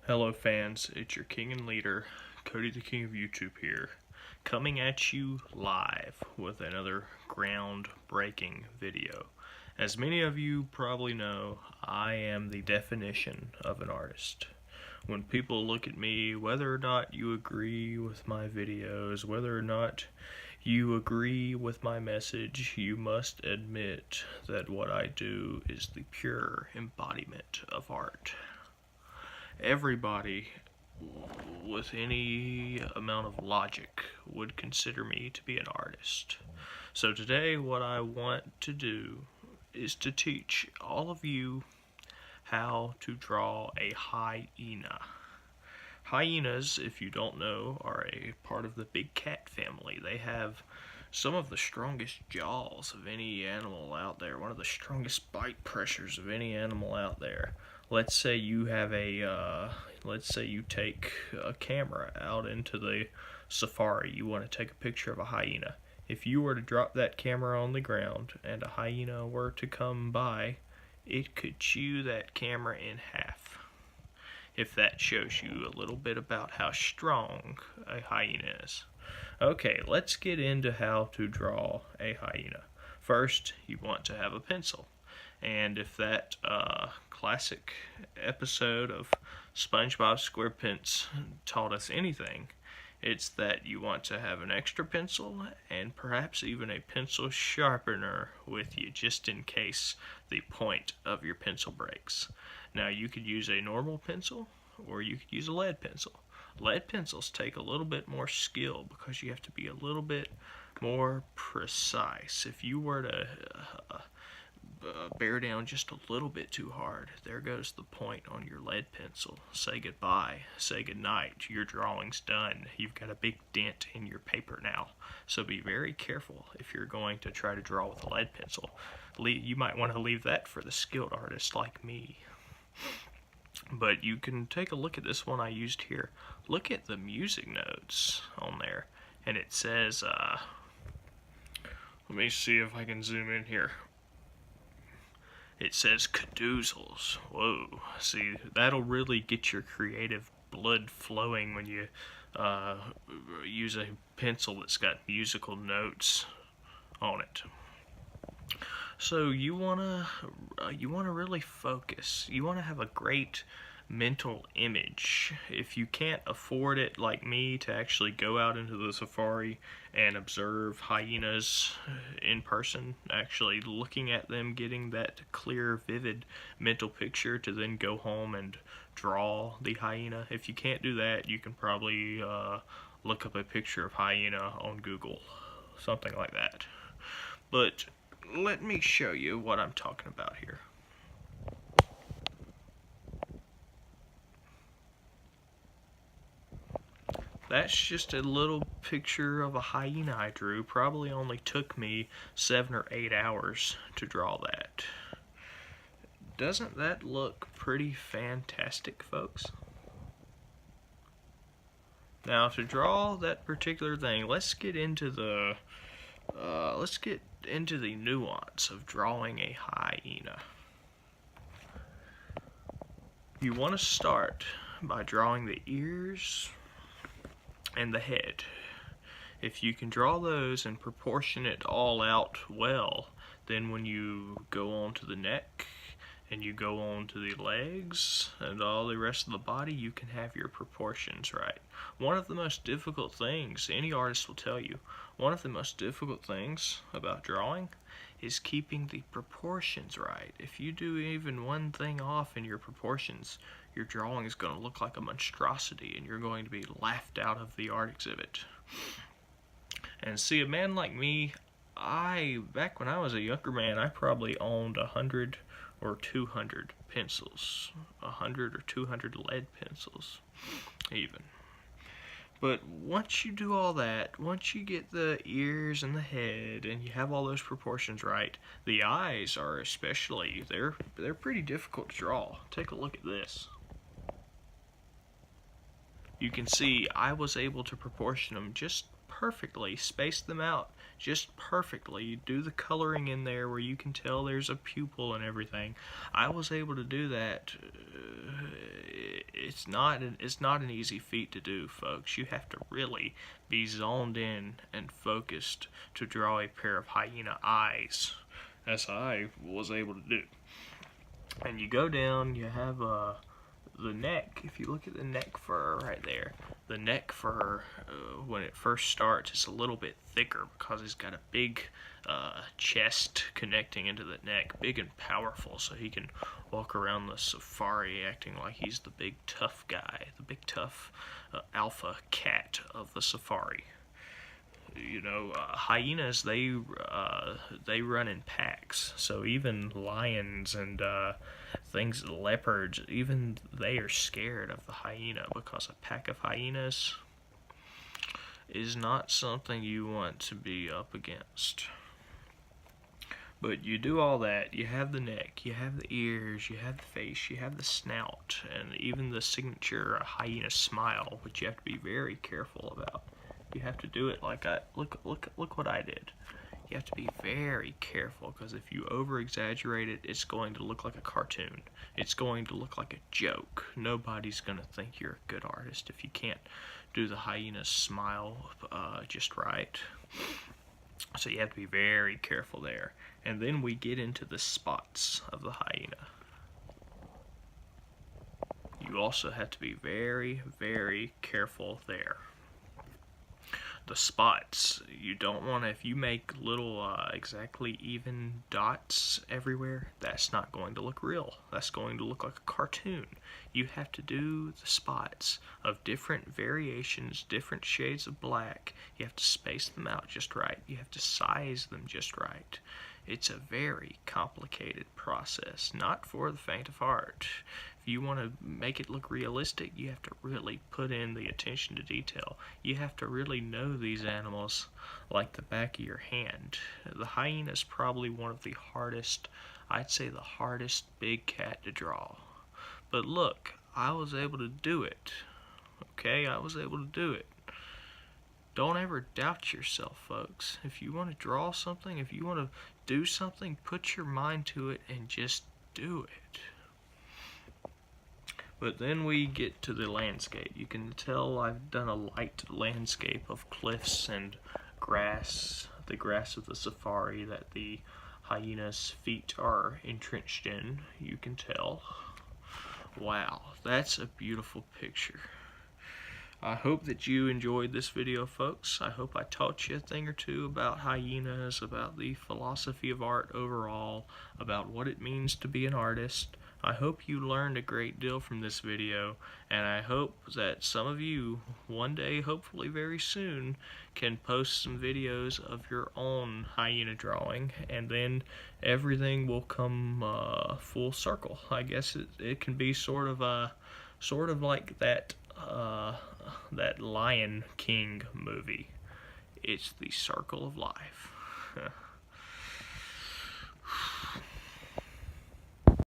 Hello fans, it's your king and leader, Cody the King of YouTube here, coming at you live with another groundbreaking video. As many of you probably know, I am the definition of an artist. When people look at me, whether or not you agree with my videos, whether or not you agree with my message, you must admit that what I do is the pure embodiment of art. Everybody with any amount of logic would consider me to be an artist. So today what I want to do is to teach all of you how to draw a hyena. Hyenas, if you don't know, are a part of the big cat family. They have some of the strongest jaws of any animal out there, one of the strongest bite pressures of any animal out there. Let's say you have let's say you take a camera out into the safari. You want to take a picture of a hyena. If you were to drop that camera on the ground and a hyena were to come by, it could chew that camera in half. If that shows you a little bit about how strong a hyena is. Okay, let's get into how to draw a hyena. First, you want to have a pencil. And if that classic episode of SpongeBob SquarePants taught us anything, it's that you want to have an extra pencil and perhaps even a pencil sharpener with you just in case the point of your pencil breaks. Now you could use a normal pencil or you could use a lead pencil. Lead pencils take a little bit more skill because you have to be a little bit more precise. If you were to bear down just a little bit too hard, there goes the point on your lead pencil. Say goodbye, say goodnight, your drawing's done. You've got a big dent in your paper now. So be very careful if you're going to try to draw with a lead pencil. You might want to leave that for the skilled artist like me. But you can take a look at this one I used here. Look at the music notes on there. And it says, let me see if I can zoom in here. It says cadoozles. Whoa. See, that'll really get your creative blood flowing when you use a pencil that's got musical notes on it. So you wanna really focus. You wanna have a great mental image. If you can't afford it like me to actually go out into the safari and observe hyenas in person, actually looking at them, getting that clear, vivid mental picture to then go home and draw the hyena. If you can't do that, you can probably look up a picture of hyena on Google, something like that. But let me show you what I'm talking about here. That's just a little picture of a hyena I drew. Probably only took me 7 or 8 hours to draw that. Doesn't that look pretty fantastic, folks? Now to draw that particular thing, let's get into the nuance of drawing a hyena. You want to start by drawing the ears and the head. If you can draw those and proportion it all out well, then when you go on to the neck and you go on to the legs and all the rest of the body, you can have your proportions right. One of the most difficult things, any artist will tell you, one of the most difficult things about drawing is keeping the proportions right. If you do even one thing off in your proportions, your drawing is going to look like a monstrosity and you're going to be laughed out of the art exhibit. And see, a man like me, back when I was a younger man, I probably owned 100 or 200 pencils. 100 or 200 lead pencils, even. But once you do all that, once you get the ears and the head and you have all those proportions right, the eyes are especially, they're pretty difficult to draw. Take a look at this. You can see I was able to proportion them just perfectly, space them out just perfectly, do the coloring in there where you can tell there's a pupil and everything. I was able to do that it's not an easy feat to do, folks. You have to really be zoned in and focused to draw a pair of hyena eyes, as I was able to do. And you go down, you have the neck. If you look at the neck fur right there, the neck fur when it first starts is a little bit thicker because he's got a big chest connecting into the neck, big and powerful, so he can walk around the safari acting like he's the big tough guy, the big tough alpha cat of the safari. You know, hyenas, they run in packs, so even lions and things, leopards, even they are scared of the hyena, because a pack of hyenas is not something you want to be up against. But you do all that, you have the neck, you have the ears, you have the face, you have the snout, and even the signature hyena smile, which you have to be very careful about. You have to do it like look what I did. You have to be very careful, because if you over exaggerate it, it's going to look like a cartoon. It's going to look like a joke. Nobody's going to think you're a good artist if you can't do the hyena smile just right. So you have to be very careful there. And then we get into the spots of the hyena. You also have to be very, very careful there. The spots, you don't want to, if you make little exactly even dots everywhere, that's not going to look real. That's going to look like a cartoon. You have to do the spots of different variations, different shades of black. You have to space them out just right. You have to size them just right. It's a very complicated process, not for the faint of heart. If you want to make it look realistic, you have to really put in the attention to detail. You have to really know these animals like the back of your hand. The hyena is probably one of the hardest, I'd say the hardest big cat to draw. But look, I was able to do it. Okay, I was able to do it. Don't ever doubt yourself, folks. If you want to draw something, if you want to do something, put your mind to it and just do it. But then we get to the landscape. You can tell I've done a light landscape of cliffs and grass, the grass of the safari that the hyena's feet are entrenched in. You can tell. Wow, that's a beautiful picture. I hope that you enjoyed this video, folks. I hope I taught you a thing or two about hyenas, about the philosophy of art overall, about what it means to be an artist. I hope you learned a great deal from this video, and I hope that some of you, one day, hopefully very soon, can post some videos of your own hyena drawing, and then everything will come full circle. I guess it can be sort of like that Lion King movie. It's the circle of life.